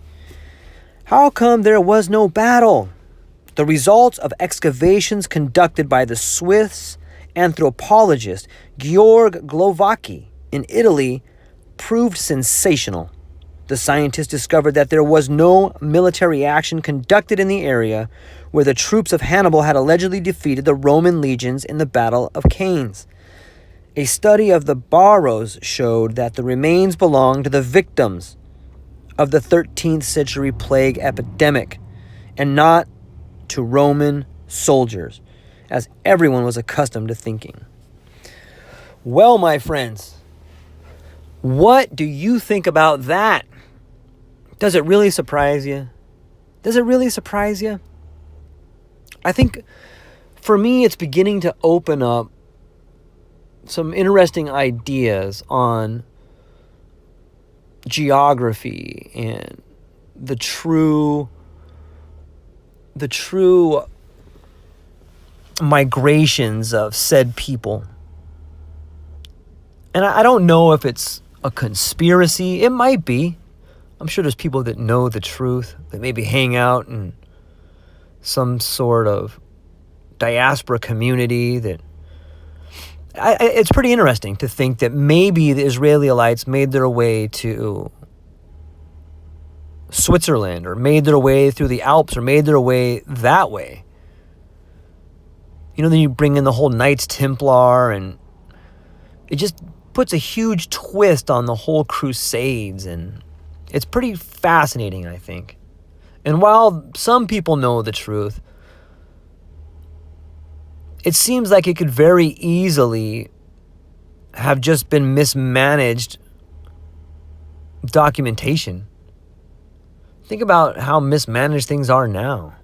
How come there was no battle? The results of excavations conducted by the Swiss anthropologist Georg Glovacki in Italy proved sensational. The scientists discovered that there was no military action conducted in the area where the troops of Hannibal had allegedly defeated the Roman legions in the Battle of Cannes. A study of the Barrows showed that the remains belonged to the victims of the 13th century plague epidemic and not to Roman soldiers, as everyone was accustomed to thinking. Well, my friends, what do you think about that? Does it really surprise you? Does it really surprise you? I think for me, it's beginning to open up some interesting ideas on geography and the true migrations of said people. And I don't know if it's a conspiracy. It might be. I'm sure there's people that know the truth, that maybe hang out in some sort of diaspora community. That it's pretty interesting to think that maybe the Israelites made their way to Switzerland, or made their way through the Alps, or made their way that way. You know, then you bring in the whole Knights Templar, and it just puts a huge twist on the whole Crusades, and it's pretty fascinating, I think. And while some people know the truth, it seems like it could very easily have just been mismanaged documentation. Think about how mismanaged things are now.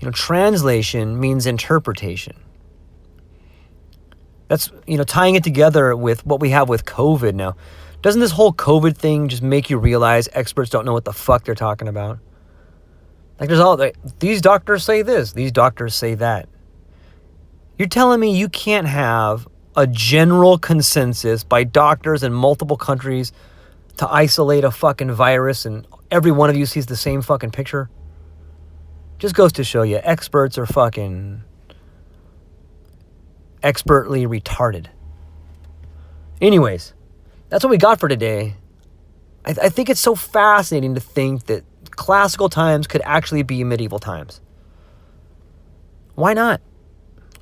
You know, translation means interpretation. That's, tying it together with what we have with COVID now. Doesn't this whole COVID thing just make you realize experts don't know what the fuck they're talking about? Like, these doctors say this, these doctors say that. You're telling me you can't have a general consensus by doctors in multiple countries to isolate a fucking virus and every one of you sees the same fucking picture? Just goes to show you, experts are fucking expertly retarded. Anyways, that's what we got for today. I think it's so fascinating to think that classical times could actually be medieval times. Why not?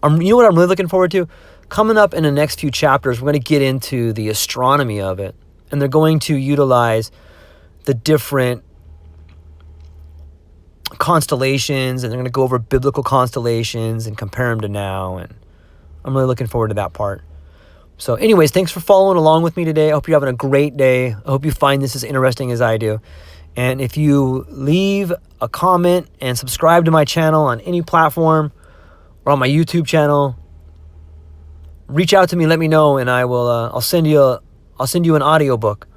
You know what I'm really looking forward to? Coming up in the next few chapters, we're going to get into the astronomy of it. And they're going to utilize the different constellations, and they're going to go over biblical constellations and compare them to now. And I'm really looking forward to that part. So anyways, thanks for following along with me today. I hope you're having a great day. I hope you find this as interesting as I do. And if you leave a comment and subscribe to my channel on any platform or on my YouTube channel, reach out to me, let me know, and I'll send you an audiobook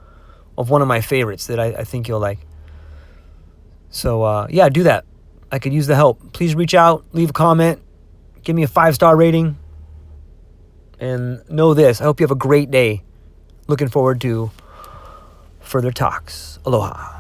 of one of my favorites that I think you'll like. So yeah, do that. I could use the help. Please reach out, leave a comment, give me a 5-star rating. And know this, I hope you have a great day. Looking forward to further talks. Aloha.